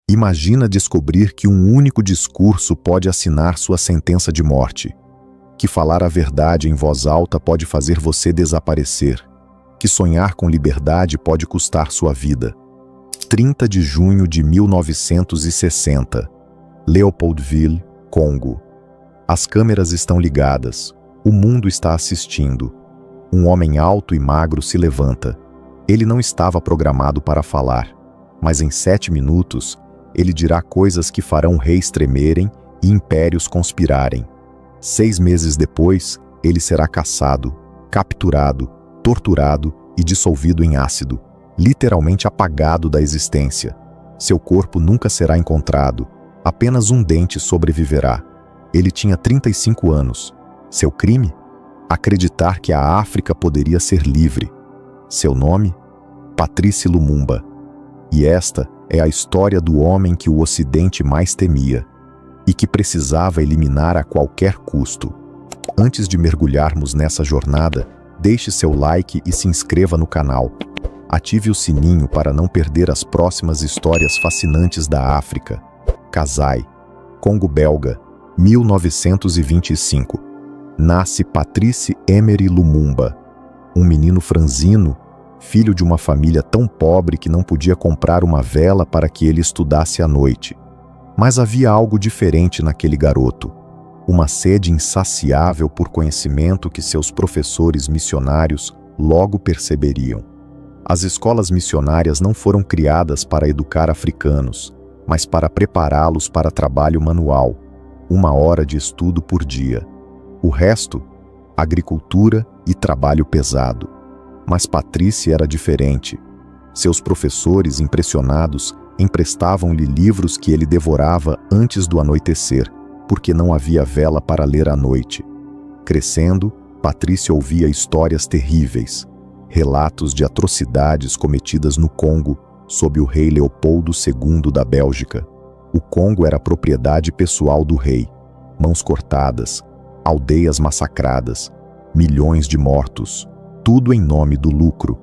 Imagina descobrir que um único discurso pode assinar sua sentença de morte, que falar a verdade em voz alta pode fazer você desaparecer, que sonhar com liberdade pode custar sua vida. 30 de junho de 1960, Leopoldville, Congo. As câmeras estão ligadas, o mundo está assistindo. Um homem alto e magro se levanta. Ele não estava programado para falar, mas em 7 minutos, ele dirá coisas que farão reis tremerem e impérios conspirarem. 6 meses depois, ele será caçado, capturado, torturado e dissolvido em ácido, literalmente apagado da existência. Seu corpo nunca será encontrado, apenas um dente sobreviverá. Ele tinha 35 anos. Seu crime? Acreditar que a África poderia ser livre. Seu nome? Patrice Lumumba. E esta é a história do homem que o Ocidente mais temia e que precisava eliminar a qualquer custo. Antes de mergulharmos nessa jornada, deixe seu like e se inscreva no canal. Ative o sininho para não perder as próximas histórias fascinantes da África. Kasai, Congo Belga, 1925. Nasce Patrice Emery Lumumba, um menino franzino, filho de uma família tão pobre que não podia comprar uma vela para que ele estudasse à noite. Mas havia algo diferente naquele garoto, uma sede insaciável por conhecimento que seus professores missionários logo perceberiam. As escolas missionárias não foram criadas para educar africanos, mas para prepará-los para trabalho manual, 1 hora de estudo por dia. O resto, agricultura e trabalho pesado. Mas Patrice era diferente. Seus professores, impressionados, emprestavam-lhe livros que ele devorava antes do anoitecer, porque não havia vela para ler à noite. Crescendo, Patrice ouvia histórias terríveis, relatos de atrocidades cometidas no Congo sob o rei Leopoldo II da Bélgica. O Congo era propriedade pessoal do rei. Mãos cortadas, aldeias massacradas, milhões de mortos, tudo em nome do lucro.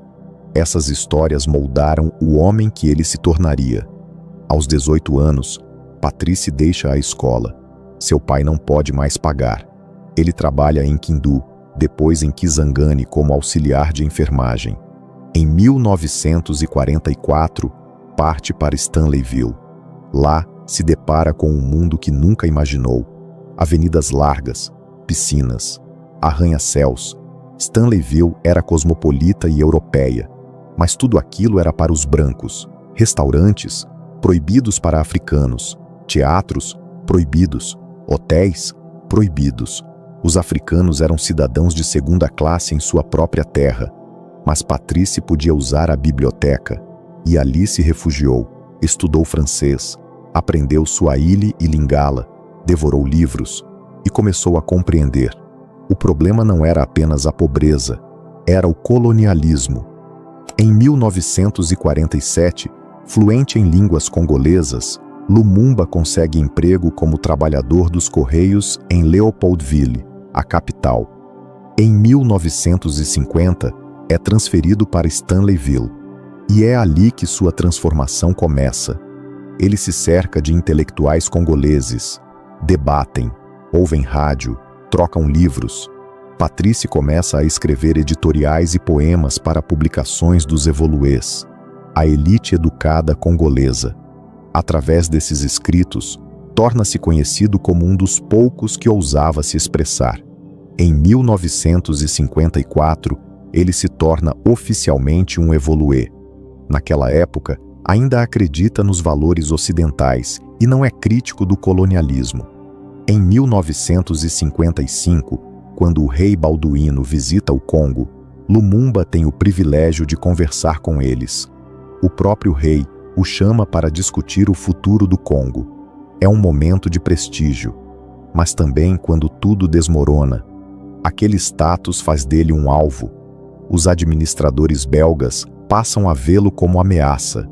Essas histórias moldaram o homem que ele se tornaria. Aos 18 anos, Patrice deixa a escola. Seu pai não pode mais pagar. Ele trabalha em Kindu, depois em Kisangani como auxiliar de enfermagem. Em 1944, parte para Stanleyville. Lá, se depara com um mundo que nunca imaginou. Avenidas largas, piscinas, arranha-céus. Stanleyville era cosmopolita e europeia, mas tudo aquilo era para os brancos. Restaurantes, proibidos para africanos. Teatros, proibidos. Hotéis, proibidos. Os africanos eram cidadãos de segunda classe em sua própria terra. Mas Patrice podia usar a biblioteca, e ali se refugiou. Estudou francês, aprendeu Swahili e Lingala, devorou livros e começou a compreender. O problema não era apenas a pobreza, era o colonialismo. Em 1947, fluente em línguas congolesas, Lumumba consegue emprego como trabalhador dos Correios em Leopoldville, a capital. Em 1950, é transferido para Stanleyville, e é ali que sua transformação começa. Ele se cerca de intelectuais congoleses, debatem, ouvem rádio, trocam livros. Patrice começa a escrever editoriais e poemas para publicações dos evoluês, a elite educada congolesa. Através desses escritos, torna-se conhecido como um dos poucos que ousava se expressar. Em 1954, ele se torna oficialmente um evoluê. Naquela época, ainda acredita nos valores ocidentais e não é crítico do colonialismo. Em 1955, quando o rei Balduíno visita o Congo, Lumumba tem o privilégio de conversar com eles. O próprio rei o chama para discutir o futuro do Congo. É um momento de prestígio, mas também quando tudo desmorona. Aquele status faz dele um alvo. Os administradores belgas passam a vê-lo como ameaça.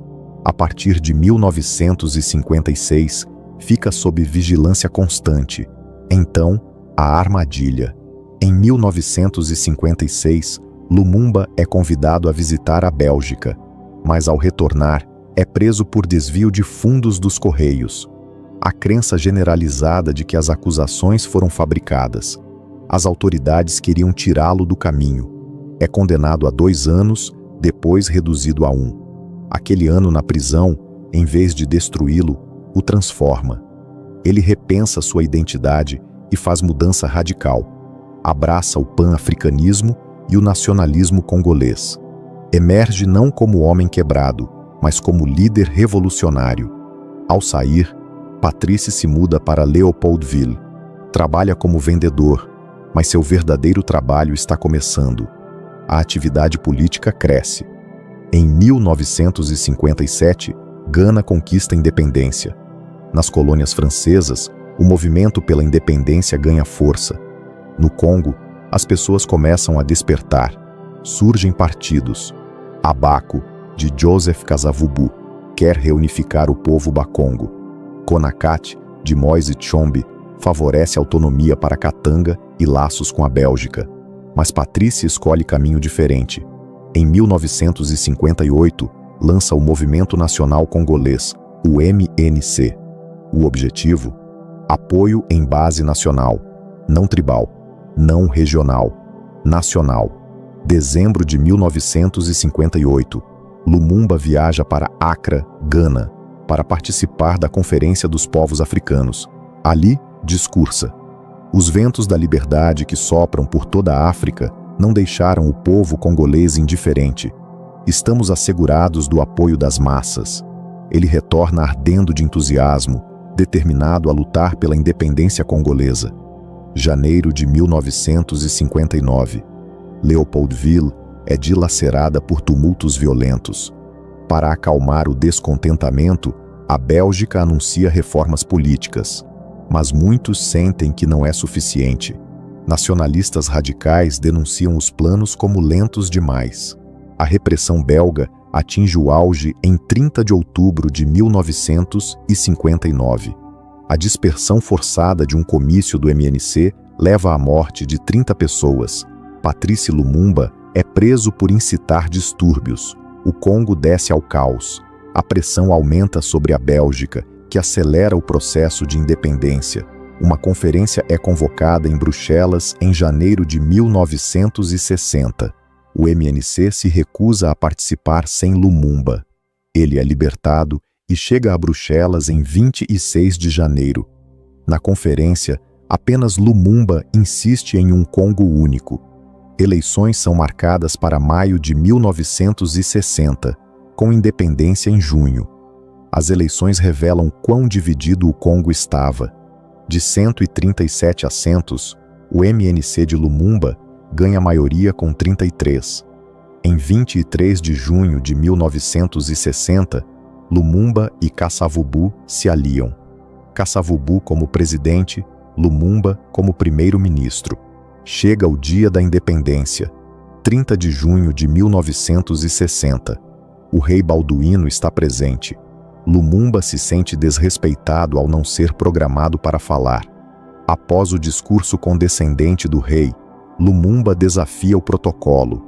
A partir de 1956, fica sob vigilância constante. Então, a armadilha. Em 1956, Lumumba é convidado a visitar a Bélgica, mas ao retornar, é preso por desvio de fundos dos Correios. A crença generalizada de que as acusações foram fabricadas. As autoridades queriam tirá-lo do caminho. É condenado a 2 anos, depois reduzido a 1. Aquele ano na prisão, em vez de destruí-lo, o transforma. Ele repensa sua identidade e faz mudança radical. Abraça o pan-africanismo e o nacionalismo congolês. Emerge não como homem quebrado, mas como líder revolucionário. Ao sair, Patrice se muda para Leopoldville. Trabalha como vendedor, mas seu verdadeiro trabalho está começando. A atividade política cresce. Em 1957, Gana conquista a independência. Nas colônias francesas, o movimento pela independência ganha força. No Congo, as pessoas começam a despertar. Surgem partidos. Abaco, de Joseph Kasavubu, quer reunificar o povo bakongo. Konakat, de Moise Tshombe, favorece autonomia para Katanga e laços com a Bélgica. Mas Patrice escolhe caminho diferente. Em 1958, lança o Movimento Nacional Congolês, o MNC. O objetivo? Apoio em base nacional, não tribal, não regional, nacional. Dezembro de 1958, Lumumba viaja para Accra, Gana, para participar da Conferência dos Povos Africanos. Ali, discursa. Os ventos da liberdade que sopram por toda a África não deixaram o povo congolês indiferente. Estamos assegurados do apoio das massas. Ele retorna ardendo de entusiasmo, determinado a lutar pela independência congolesa. Janeiro de 1959. Leopoldville é dilacerada por tumultos violentos. Para acalmar o descontentamento, a Bélgica anuncia reformas políticas. Mas muitos sentem que não é suficiente. Nacionalistas radicais denunciam os planos como lentos demais. A repressão belga atinge o auge em 30 de outubro de 1959. A dispersão forçada de um comício do MNC leva à morte de 30 pessoas. Patrice Lumumba é preso por incitar distúrbios. O Congo desce ao caos. A pressão aumenta sobre a Bélgica, que acelera o processo de independência. Uma conferência é convocada em Bruxelas em janeiro de 1960. O MNC se recusa a participar sem Lumumba. Ele é libertado e chega a Bruxelas em 26 de janeiro. Na conferência, apenas Lumumba insiste em um Congo único. Eleições são marcadas para maio de 1960, com independência em junho. As eleições revelam quão dividido o Congo estava. De 137 assentos, o MNC de Lumumba ganha maioria com 33. Em 23 de junho de 1960, Lumumba e Kasavubu se aliam. Kasavubu como presidente, Lumumba como primeiro-ministro. Chega o dia da independência, 30 de junho de 1960. O rei Balduíno está presente. Lumumba se sente desrespeitado ao não ser programado para falar. Após o discurso condescendente do rei, Lumumba desafia o protocolo.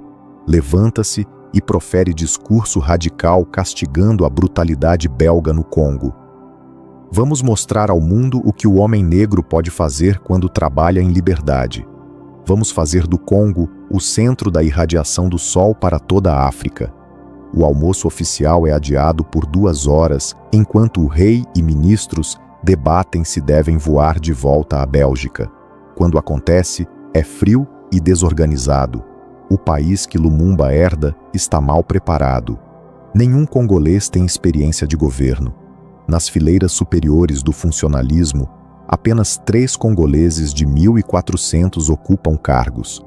Levanta-se e profere discurso radical castigando a brutalidade belga no Congo. Vamos mostrar ao mundo o que o homem negro pode fazer quando trabalha em liberdade. Vamos fazer do Congo o centro da irradiação do sol para toda a África. O almoço oficial é adiado por 2 horas, enquanto o rei e ministros debatem se devem voar de volta à Bélgica. Quando acontece, é frio e desorganizado. O país que Lumumba herda está mal preparado. Nenhum congolês tem experiência de governo. Nas fileiras superiores do funcionalismo, apenas 3 congoleses de 1.400 ocupam cargos.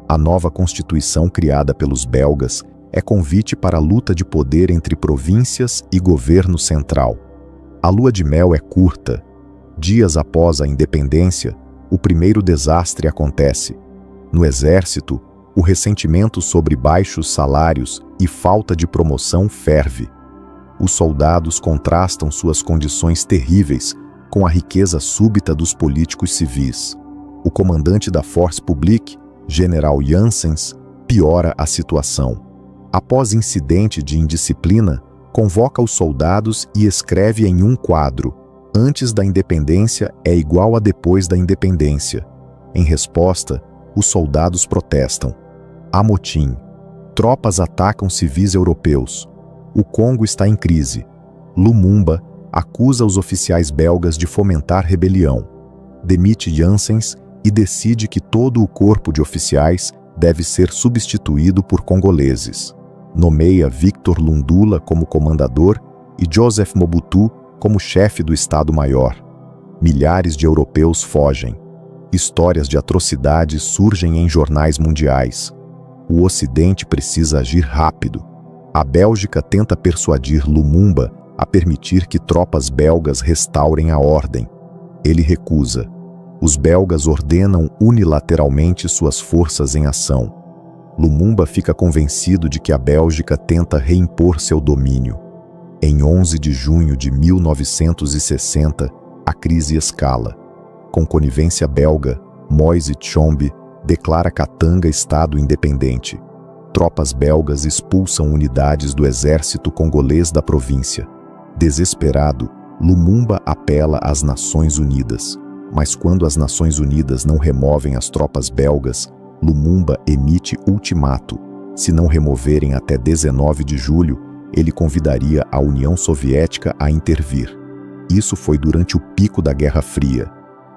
A nova constituição criada pelos belgas é convite para a luta de poder entre províncias e governo central. A lua de mel é curta. Dias após a independência, o primeiro desastre acontece. No exército, o ressentimento sobre baixos salários e falta de promoção ferve. Os soldados contrastam suas condições terríveis com a riqueza súbita dos políticos civis. O comandante da Force Publique, General Janssens, piora a situação. Após incidente de indisciplina, convoca os soldados e escreve em um quadro: antes da independência é igual a depois da independência. Em resposta, os soldados protestam. Há motim. Tropas atacam civis europeus. O Congo está em crise. Lumumba acusa os oficiais belgas de fomentar rebelião. Demite Janssens e decide que todo o corpo de oficiais deve ser substituído por congoleses. Nomeia Victor Lundula como comandador e Joseph Mobutu como chefe do Estado-Maior. Milhares de europeus fogem. Histórias de atrocidades surgem em jornais mundiais. O Ocidente precisa agir rápido. A Bélgica tenta persuadir Lumumba a permitir que tropas belgas restaurem a ordem. Ele recusa. Os belgas ordenam unilateralmente suas forças em ação. Lumumba fica convencido de que a Bélgica tenta reimpor seu domínio. Em 11 de junho de 1960, a crise escala. Com conivência belga, Moise Tshombe declara Katanga Estado independente. Tropas belgas expulsam unidades do exército congolês da província. Desesperado, Lumumba apela às Nações Unidas. Mas quando as Nações Unidas não removem as tropas belgas, Lumumba emite ultimato. Se não removerem até 19 de julho, ele convidaria a União Soviética a intervir. Isso foi durante o pico da Guerra Fria.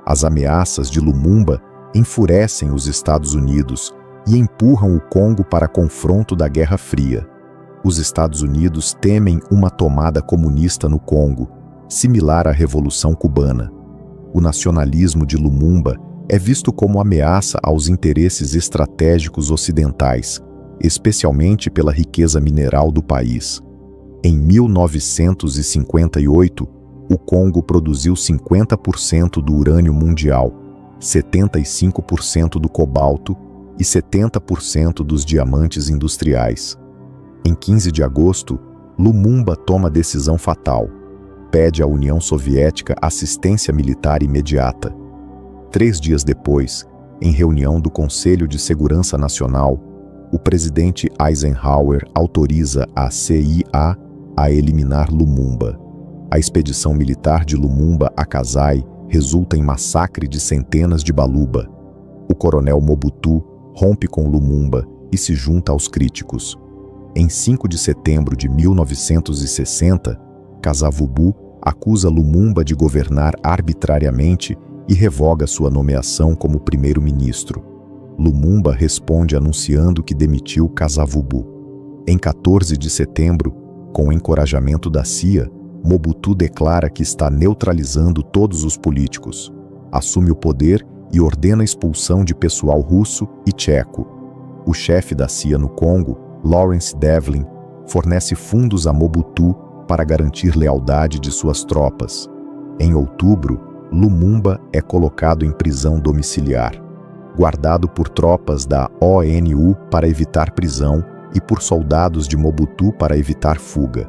As ameaças de Lumumba enfurecem os Estados Unidos e empurram o Congo para confronto da Guerra Fria. Os Estados Unidos temem uma tomada comunista no Congo, similar à Revolução Cubana. O nacionalismo de Lumumba é visto como ameaça aos interesses estratégicos ocidentais, especialmente pela riqueza mineral do país. Em 1958, o Congo produziu 50% do urânio mundial, 75% do cobalto e 70% dos diamantes industriais. Em 15 de agosto, Lumumba toma decisão fatal. Pede à União Soviética assistência militar imediata. 3 dias depois, em reunião do Conselho de Segurança Nacional, o presidente Eisenhower autoriza a CIA a eliminar Lumumba. A expedição militar de Lumumba a Kasai resulta em massacre de centenas de Baluba. O coronel Mobutu rompe com Lumumba e se junta aos críticos. Em 5 de setembro de 1960, Kasavubu acusa Lumumba de governar arbitrariamente e revoga sua nomeação como primeiro-ministro. Lumumba responde anunciando que demitiu Kasavubu. Em 14 de setembro, com o encorajamento da CIA, Mobutu declara que está neutralizando todos os políticos, assume o poder e ordena a expulsão de pessoal russo e tcheco. O chefe da CIA no Congo, Lawrence Devlin, fornece fundos a Mobutu para garantir lealdade de suas tropas. Em outubro, Lumumba é colocado em prisão domiciliar, guardado por tropas da ONU para evitar prisão e por soldados de Mobutu para evitar fuga.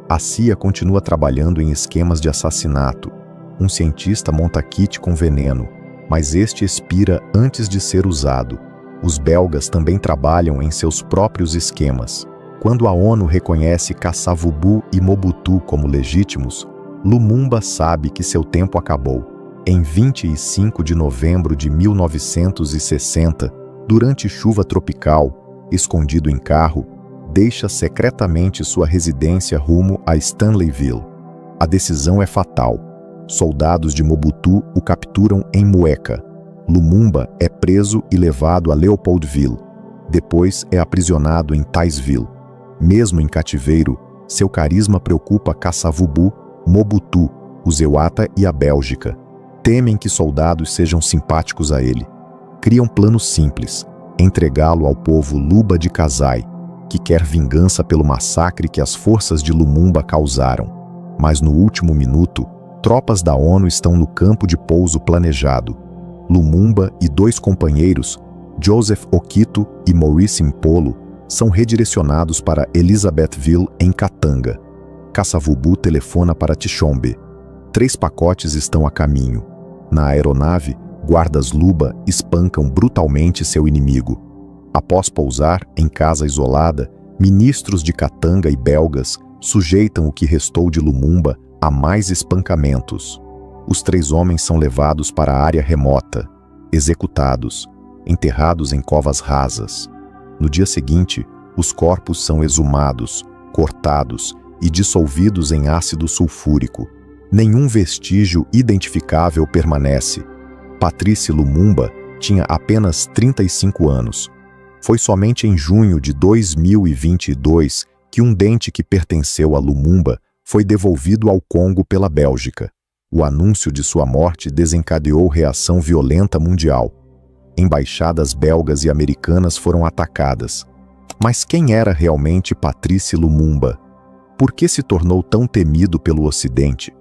A CIA continua trabalhando em esquemas de assassinato. Um cientista monta kit com veneno, mas este expira antes de ser usado. Os belgas também trabalham em seus próprios esquemas. Quando a ONU reconhece Kasavubu e Mobutu como legítimos, Lumumba sabe que seu tempo acabou. Em 25 de novembro de 1960, durante chuva tropical, escondido em carro, deixa secretamente sua residência rumo a Stanleyville. A decisão é fatal. Soldados de Mobutu o capturam em Mueca. Lumumba é preso e levado a Leopoldville. Depois é aprisionado em Taisville. Mesmo em cativeiro, seu carisma preocupa Kasavubu, Mobutu, o Zeuata e a Bélgica. Temem que soldados sejam simpáticos a ele. Criam plano simples: entregá-lo ao povo Luba de Kasai, que quer vingança pelo massacre que as forças de Lumumba causaram. Mas no último minuto, tropas da ONU estão no campo de pouso planejado. Lumumba e 2 companheiros, Joseph Okito e Maurice Mpolo, são redirecionados para Elizabethville, em Katanga. Kasavubu telefona para Tshombe. 3 pacotes estão a caminho. Na aeronave, guardas Luba espancam brutalmente seu inimigo. Após pousar em casa isolada, ministros de Katanga e belgas sujeitam o que restou de Lumumba a mais espancamentos. Os 3 homens são levados para a área remota, executados, enterrados em covas rasas. No dia seguinte, os corpos são exumados, cortados e dissolvidos em ácido sulfúrico. Nenhum vestígio identificável permanece. Patrice Lumumba tinha apenas 35 anos. Foi somente em junho de 2022 que um dente que pertenceu a Lumumba foi devolvido ao Congo pela Bélgica. O anúncio de sua morte desencadeou reação violenta mundial. Embaixadas belgas e americanas foram atacadas. Mas quem era realmente Patrice Lumumba? Por que se tornou tão temido pelo Ocidente?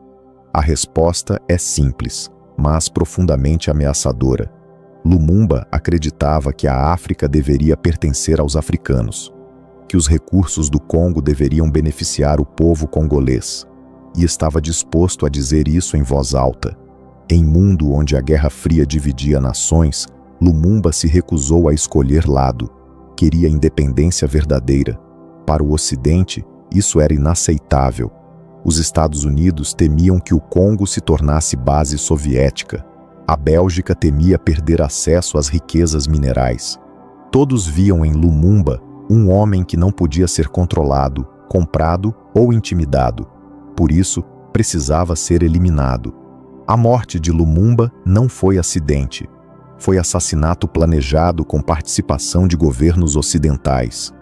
A resposta é simples, mas profundamente ameaçadora. Lumumba acreditava que a África deveria pertencer aos africanos, que os recursos do Congo deveriam beneficiar o povo congolês, e estava disposto a dizer isso em voz alta. Em mundo onde a Guerra Fria dividia nações, Lumumba se recusou a escolher lado. Queria independência verdadeira. Para o Ocidente, isso era inaceitável. Os Estados Unidos temiam que o Congo se tornasse base soviética. A Bélgica temia perder acesso às riquezas minerais. Todos viam em Lumumba um homem que não podia ser controlado, comprado ou intimidado. Por isso, precisava ser eliminado. A morte de Lumumba não foi acidente. Foi assassinato planejado com participação de governos ocidentais.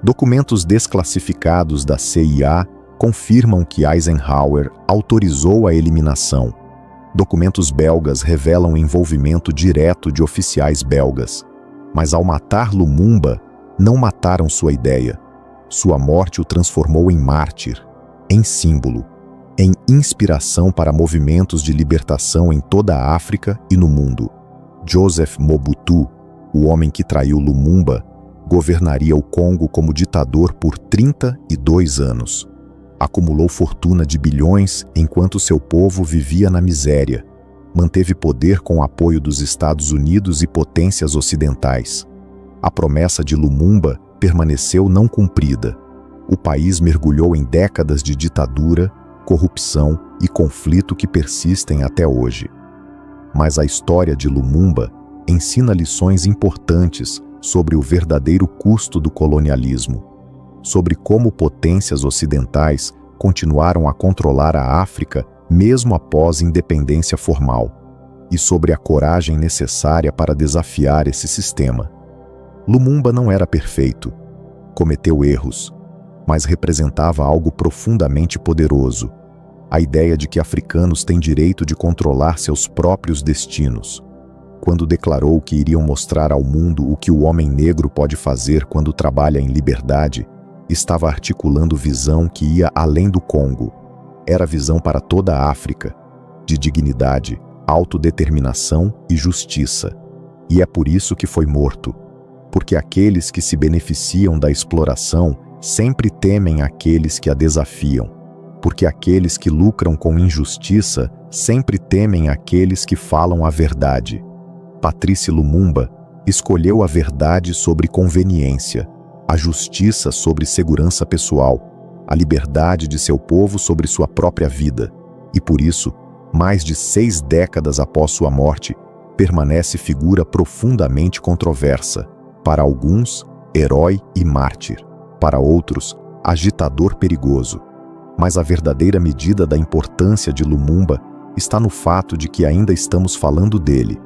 Documentos desclassificados da CIA confirmam que Eisenhower autorizou a eliminação. Documentos belgas revelam o envolvimento direto de oficiais belgas. Mas ao matar Lumumba, não mataram sua ideia. Sua morte o transformou em mártir, em símbolo, em inspiração para movimentos de libertação em toda a África e no mundo. Joseph Mobutu, o homem que traiu Lumumba, governaria o Congo como ditador por 32 anos. Acumulou fortuna de bilhões enquanto seu povo vivia na miséria. Manteve poder com o apoio dos Estados Unidos e potências ocidentais. A promessa de Lumumba permaneceu não cumprida. O país mergulhou em décadas de ditadura, corrupção e conflito que persistem até hoje. Mas a história de Lumumba ensina lições importantes sobre o verdadeiro custo do colonialismo, sobre como potências ocidentais continuaram a controlar a África mesmo após independência formal, e sobre a coragem necessária para desafiar esse sistema. Lumumba não era perfeito, cometeu erros, mas representava algo profundamente poderoso, a ideia de que africanos têm direito de controlar seus próprios destinos. Quando declarou que iriam mostrar ao mundo o que o homem negro pode fazer quando trabalha em liberdade, estava articulando visão que ia além do Congo. Era visão para toda a África, de dignidade, autodeterminação e justiça. E é por isso que foi morto. Porque aqueles que se beneficiam da exploração sempre temem aqueles que a desafiam. Porque aqueles que lucram com injustiça sempre temem aqueles que falam a verdade. Patrice Lumumba escolheu a verdade sobre conveniência, a justiça sobre segurança pessoal, a liberdade de seu povo sobre sua própria vida. E por isso, mais de 6 décadas após sua morte, permanece figura profundamente controversa. Para alguns, herói e mártir. Para outros, agitador perigoso. Mas a verdadeira medida da importância de Lumumba está no fato de que ainda estamos falando dele,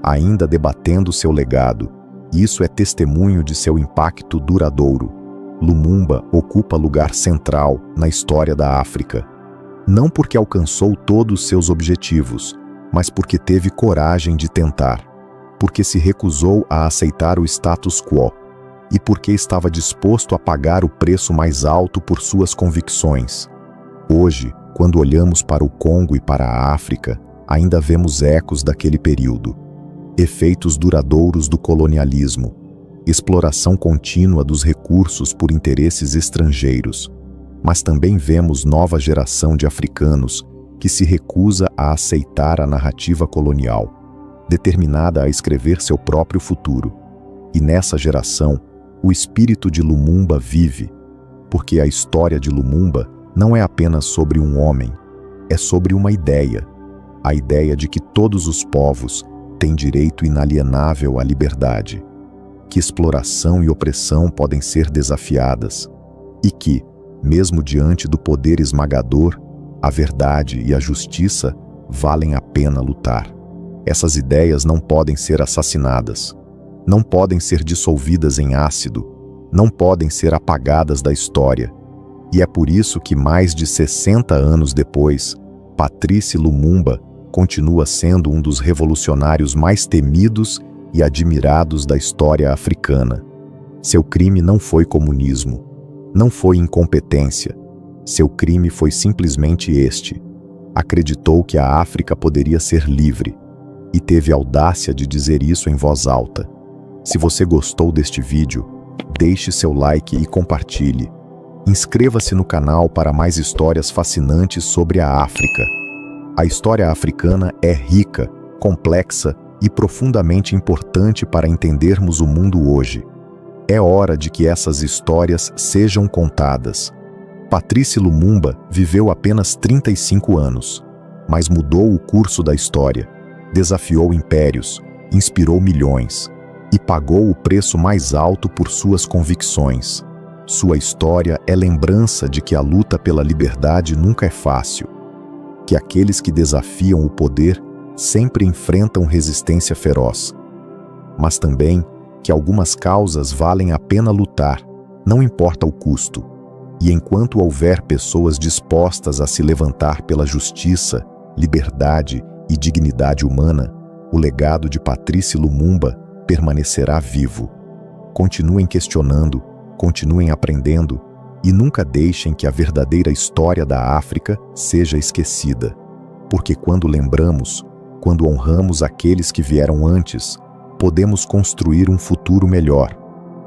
ainda debatendo seu legado. Isso é testemunho de seu impacto duradouro. Lumumba ocupa lugar central na história da África. Não porque alcançou todos seus objetivos, mas porque teve coragem de tentar. Porque se recusou a aceitar o status quo. E porque estava disposto a pagar o preço mais alto por suas convicções. Hoje, quando olhamos para o Congo e para a África, ainda vemos ecos daquele período. Efeitos duradouros do colonialismo, exploração contínua dos recursos por interesses estrangeiros. Mas também vemos nova geração de africanos que se recusa a aceitar a narrativa colonial, determinada a escrever seu próprio futuro. E nessa geração, o espírito de Lumumba vive, porque a história de Lumumba não é apenas sobre um homem, é sobre uma ideia, a ideia de que todos os povos têm direito inalienável à liberdade, que exploração e opressão podem ser desafiadas e que, mesmo diante do poder esmagador, a verdade e a justiça valem a pena lutar. Essas ideias não podem ser assassinadas, não podem ser dissolvidas em ácido, não podem ser apagadas da história. E é por isso que, mais de 60 anos depois, Patrice Lumumba continua sendo um dos revolucionários mais temidos e admirados da história africana. Seu crime não foi comunismo, não foi incompetência. Seu crime foi simplesmente este: acreditou que a África poderia ser livre e teve a audácia de dizer isso em voz alta. Se você gostou deste vídeo, deixe seu like e compartilhe. Inscreva-se no canal para mais histórias fascinantes sobre a África. A história africana é rica, complexa e profundamente importante para entendermos o mundo hoje. É hora de que essas histórias sejam contadas. Patrice Lumumba viveu apenas 35 anos, mas mudou o curso da história, desafiou impérios, inspirou milhões e pagou o preço mais alto por suas convicções. Sua história é lembrança de que a luta pela liberdade nunca é fácil, que aqueles que desafiam o poder sempre enfrentam resistência feroz, mas também que algumas causas valem a pena lutar, não importa o custo. E enquanto houver pessoas dispostas a se levantar pela justiça, liberdade e dignidade humana, o legado de Patrice Lumumba permanecerá vivo. Continuem questionando, continuem aprendendo e nunca deixem que a verdadeira história da África seja esquecida. Porque quando lembramos, quando honramos aqueles que vieram antes, podemos construir um futuro melhor.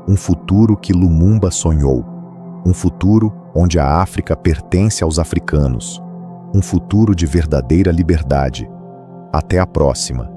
Um futuro que Lumumba sonhou. Um futuro onde a África pertence aos africanos. Um futuro de verdadeira liberdade. Até a próxima.